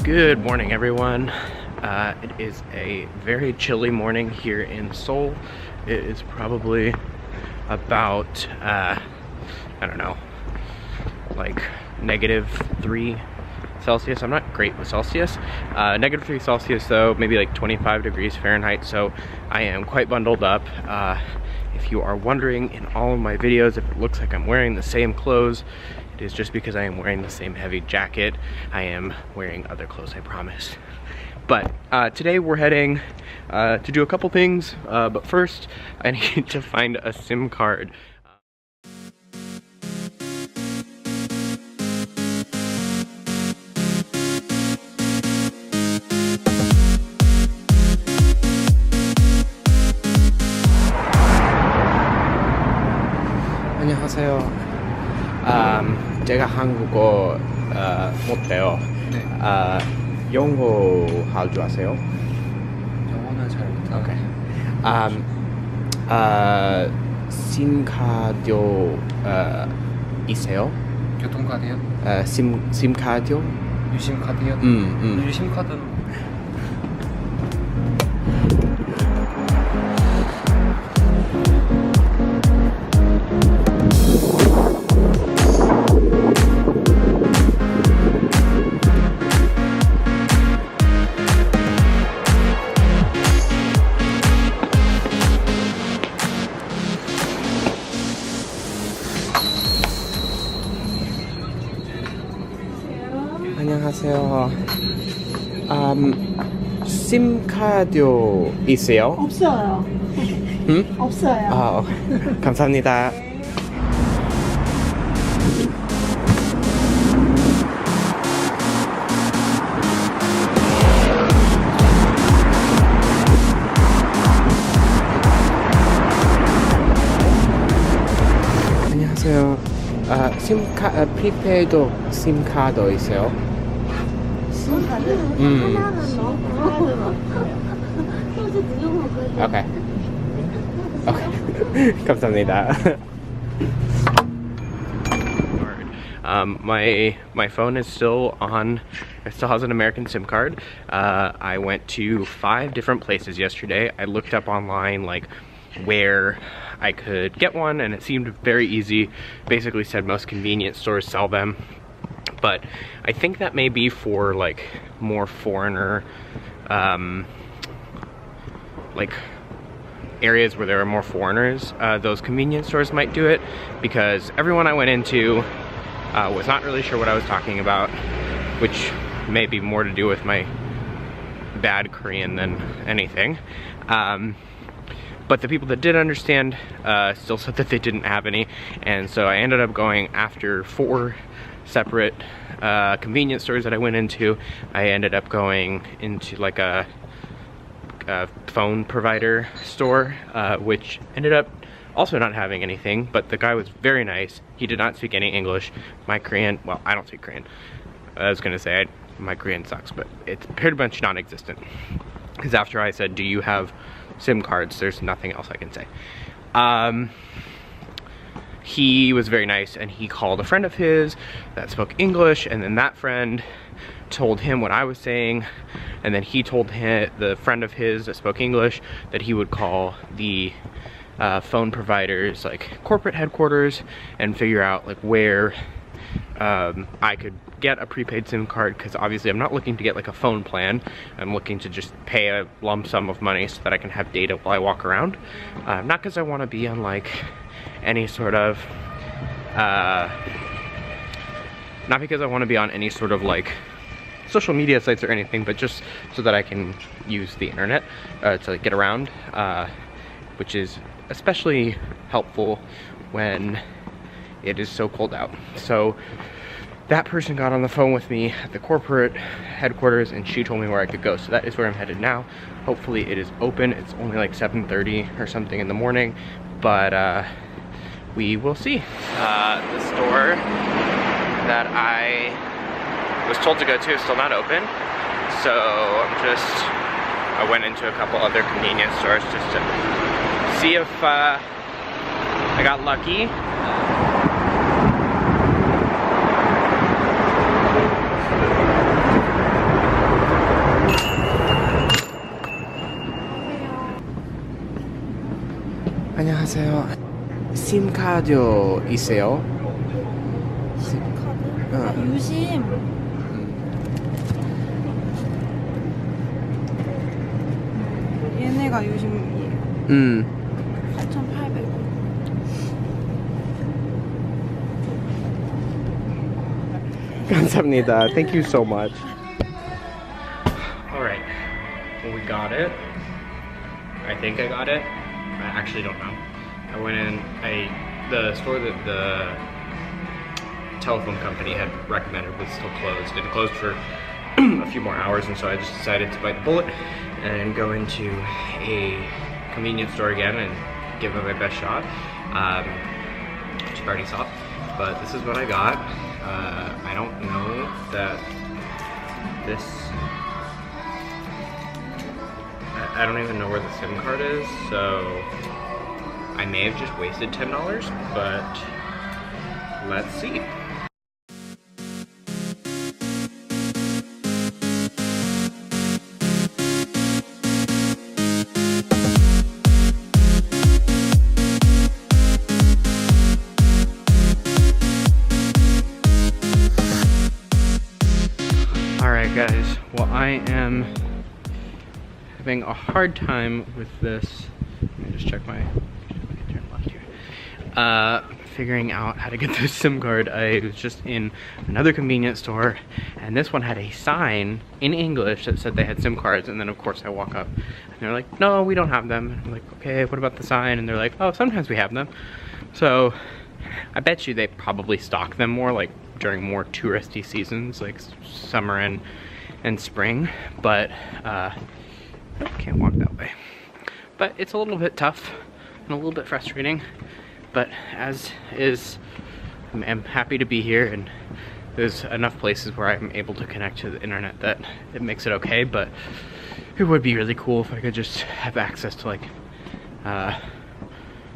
Good morning, everyone. It is a very chilly morning here in Seoul. It is probably about, I don't know, like -3 Celsius. I'm not great with Celsius. -3 Celsius though, maybe like 25 degrees Fahrenheit, so I am quite bundled up. If you are wondering in all of my videos if it looks like I'm wearing the same clothes, it is just because I am wearing the same heavy jacket. I am wearing other clothes, I promise. But today we're heading to do a couple things, but first I need to find a SIM card. 안녕하세요. 제가 한국어 못해요. 네. 영어 할 줄 아세요? 영어는 잘 못해요. 오케이. 심카드 있어요? 교통카드요? 심카드? 유심카드요? 유심카드는 안녕하세요. 심카드 있어요? 없어요. 응? 없어요. 감사합니다. 안녕하세요. 프리페이드 심카드 있어요? 심카드? 하나는 넣고 소주 누르고 오케이. 오케이. 감사합니다. My phone is still on. It still has an American SIM card. I went to 5 different places yesterday. I looked up online like where I could get one, and it seemed very easy. Basically said most convenience stores sell them, but I think that may be for like more foreigner like areas where there are more foreigners. Those convenience stores might do it, because everyone I went into was not really sure what I was talking about, which may be more to do with my bad Korean than anything. But the people that did understand still said that they didn't have any, and so I ended up going after 4 separate convenience stores that I went into. I ended up going into like a phone provider store, which ended up also not having anything, but the guy was very nice. He did not speak any English. My Korean, well, I don't speak Korean. I was gonna say my Korean sucks, but it's pretty much non-existent. Because after I said, do you have SIM cards, there's nothing else I can say. He was very nice, and he called a friend of his that spoke English, and then that friend told him what I was saying, and then he told the friend of his that spoke English that he would call the phone provider's like corporate headquarters and figure out like where I could get a prepaid SIM card, because obviously I'm not looking to get like a phone plan. I'm looking to just pay a lump sum of money so that I can have data while I walk around. Not because I want to be on like any sort of not because I want to be on any sort of like social media sites or anything, but just so that I can use the internet to like, get around, which is especially helpful when it is so cold out. So that person got on the phone with me at the corporate headquarters, and she told me where I could go. So that is where I'm headed now. Hopefully it is open. It's only like 7:30 or something in the morning, but we will see. The store that I was told to go to is still not open, so I went into a couple other convenience stores just to see if I got lucky. SIM카드있어요? 심카드? 아, 유심. 얘네가 유심이에요. 8,800원. 감사합니다. Thank you so much. Alright, well, we got it. I think I got it. I actually don't know. I went in, the store that the telephone company had recommended was still closed. It closed for a few more hours, and so I just decided to bite the bullet and go into a convenience store again and give it my best shot, which you already saw. But this is what I got. I don't know that this, I don't even know where the SIM card is, so I may have just wasted $10, but let's see. Alright guys, well I am having a hard time with this. Let me just check my turn left here. Figuring out how to get this SIM card. I was just in another convenience store and this one had a sign in English that said they had SIM cards, and then of course I walk up and they're like, no, we don't have them. And I'm like, okay, what about the sign? And they're like, oh, sometimes we have them. So I bet you they probably stock them more like during more touristy seasons like summer and spring, but I can't walk that way. But it's a little bit tough and a little bit frustrating, but as is, I'm happy to be here, and there's enough places where I'm able to connect to the internet that it makes it okay. But it would be really cool if I could just have access to like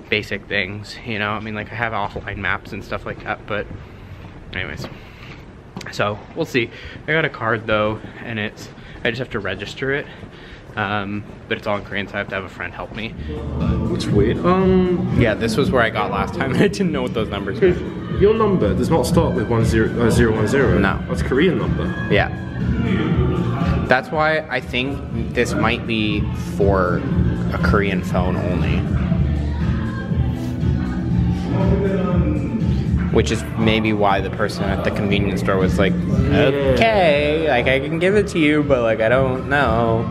basic things, you know? I mean, like I have offline maps and stuff like that, but anyways, so we'll see. I got a card though, and I just have to register it, but it's all in Korean, so I have to have a friend help me. That's weird. Yeah, this was where I got last time. I didn't know what those numbers were. Your number does not start with 010. No. That's Korean number. Yeah. That's why I think this might be for a Korean phone only. Which is maybe why the person at the convenience store was like, okay, like I can give it to you, but like I don't know.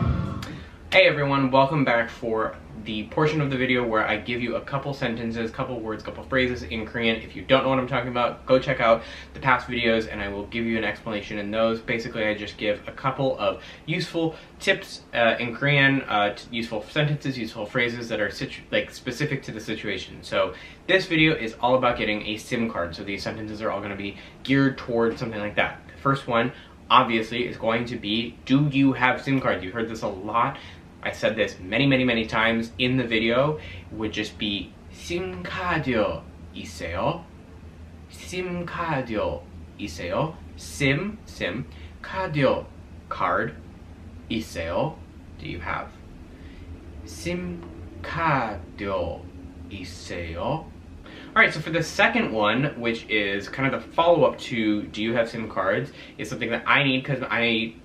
Hey everyone, welcome back for the portion of the video where I give you a couple sentences, couple words, couple phrases in Korean. If you don't know what I'm talking about, go check out the past videos and I will give you an explanation in those. Basically, I just give a couple of useful tips in Korean, useful sentences, useful phrases that are specific to the situation. So this video is all about getting a SIM card. So these sentences are all going to be geared towards something like that. The first one, obviously, is going to be, do you have SIM cards? You heard this a lot. I said this many times in the video. It would just be SIM카드있어요. SIM카드있어요. SIM, 카드, card, 있어요, do you have? SIM카드있어요. Alright, so for the second one, which is kind of the follow-up to do you have SIM cards, is something that I need because I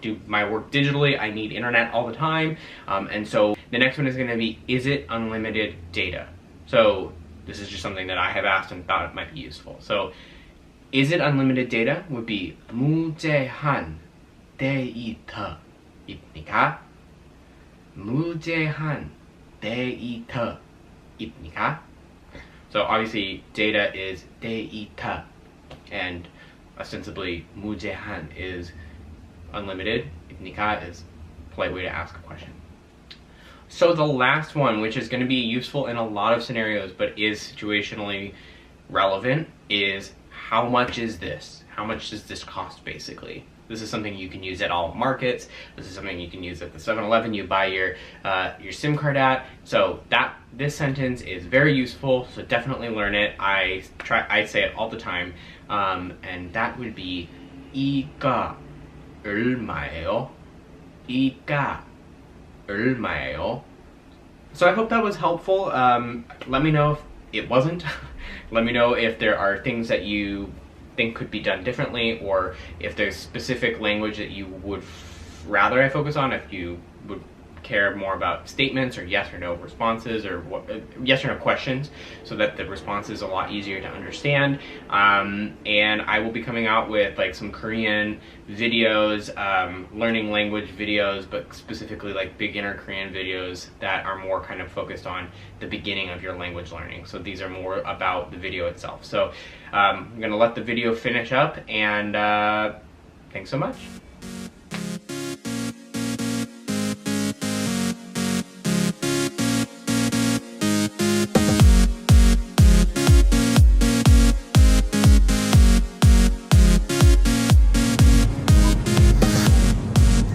do my work digitally, I need internet all the time, and so the next one is going to be, is it unlimited data? So this is just something that I have asked and thought it might be useful. So is it unlimited data would be Moo-jay-han, day-ee-tuh, eeb-knee-kaw. Moo-jay-han, day-ee-tuh, eeb-knee-kaw. So obviously data is day-ee-tuh, and ostensibly Moo-jay-han is unlimited. eeb-knee-kaw is a polite way to ask a question. So the last one, which is going to be useful in a lot of scenarios but is situationally relevant, is how much is this? How much does this cost, basically? This is something you can use at all markets. This is something you can use at the 7-Eleven you buy your SIM card at. So this sentence is very useful, so definitely learn it. I say it all the time, and that would be earl-ma에요. earl-ma에요. So I hope that was helpful. Let me know if it wasn't. Let me know if there are things that you think could be done differently, or if there's specific language that you would rather I focus on, if you would care more about statements or yes or no responses, or yes or no questions, so that the response is a lot easier to understand. And I will be coming out with like some Korean videos, learning language videos, but specifically like beginner Korean videos that are more kind of focused on the beginning of your language learning. So these are more about the video itself. So I'm gonna let the video finish up, and thanks so much.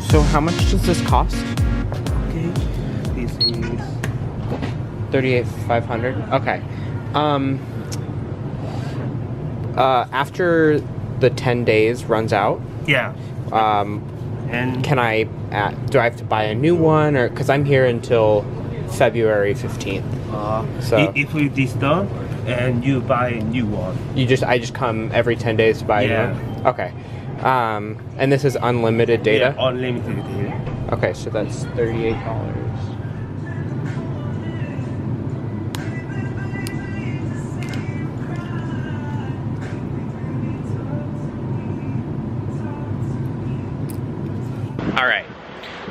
So how much does this cost? Okay, this is 38,500. Okay. After the 10 days runs out, yeah. And can I do I have to buy a new one, or because I'm here until February 15th? So if it is done and you buy a new one, I just come every 10 days to buy a new one? Okay. And this is unlimited data? yeah, unlimited data. Okay, so that's $38. All right,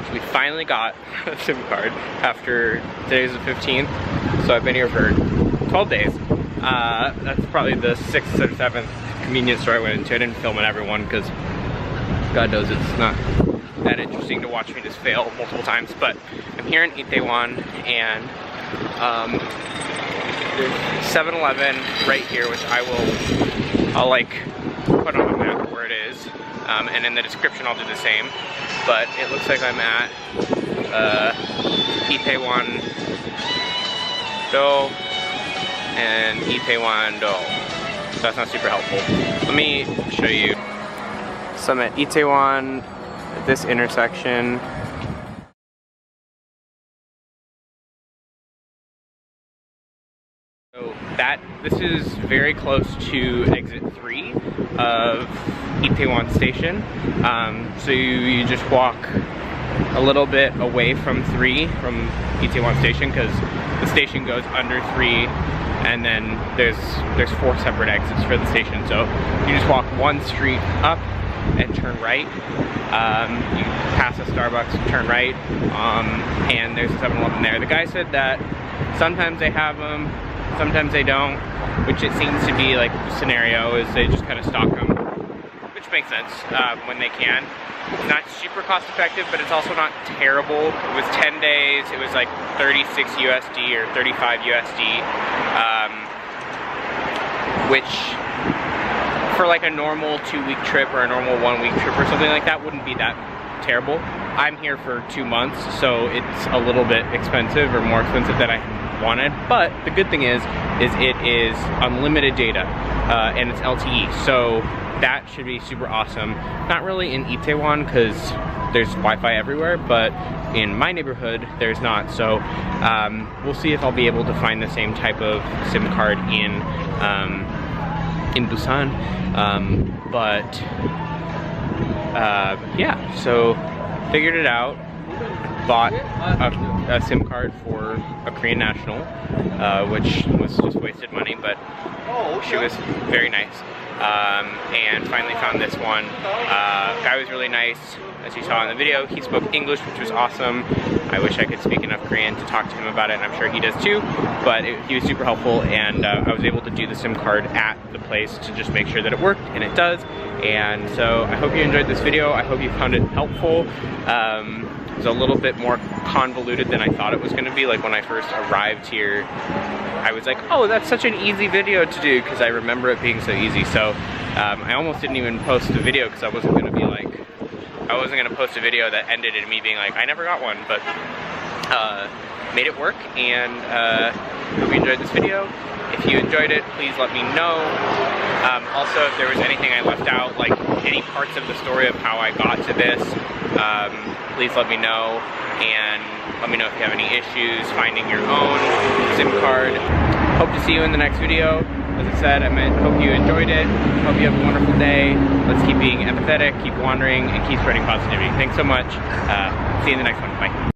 so we finally got a SIM card after today's the 15th. So I've been here for 12 days. That's probably the 6th or 7th convenience store I went into. I didn't film in every one because God knows it's not that interesting to watch me just fail multiple times. But I'm here in Itaewon, and there's 7-Eleven right here, which I'll like put on the map where it is, and in the description I'll do the same. But it looks like I'm at Itaewon and Itaewon. So that's not super helpful. Let me show you. So I'm at Itaewon at this intersection. So this is very close to exit 3 of Itaewon Station. So you just walk a little bit away from 3 from Itaewon Station, because the station goes under 3, and then there's 4 separate exits for the station. So you just walk one street up and turn right. You pass a Starbucks, turn right, and there's a 7-Eleven there. The guy said that sometimes they have them, sometimes they don't, which it seems to be like the scenario is they just kind of stock them, which makes sense when they can. It's not super cost effective, but it's also not terrible. It was 10 days, it was like 36 USD or 35 USD, which for like a normal 2-week trip or a normal 1-week trip or something like that wouldn't be that terrible. I'm here for 2 months, so it's a little bit expensive, or more expensive than I wanted. But the good thing is it is unlimited data, and it's LTE, so that should be super awesome. Not really in Itaewon because there's Wi-Fi everywhere, but in my neighborhood there's not. So we'll see if I'll be able to find the same type of SIM card in Busan. Yeah, so figured it out. Bought a SIM card for a Korean national, which was just wasted money, but she was very nice. And finally found this one. Guy was really nice, as you saw in the video. He spoke English, which was awesome. I wish I could speak enough Korean to talk to him about it, and I'm sure he does too, but he was super helpful, and I was able to do the SIM card at the place to just make sure that it worked, and it does. And so I hope you enjoyed this video. I hope you found it helpful. It was a little bit more convoluted than I thought it was going to be. Like when I first arrived here, I was like, oh, that's such an easy video to do, because I remember it being so easy. So I almost didn't even post the video, because I wasn't going to be like, I wasn't going to post a video that ended in me being like, I never got one, but made it work. And hope you enjoyed this video. If you enjoyed it, please let me know. Also, if there was anything I left out, like any parts of the story of how I got to this, please let me know, and let me know if you have any issues finding your own SIM card. Hope to see you in the next video. As I said, hope you enjoyed it. Hope you have a wonderful day. Let's keep being empathetic, keep wandering, and keep spreading positivity. Thanks so much. See you in the next one. Bye.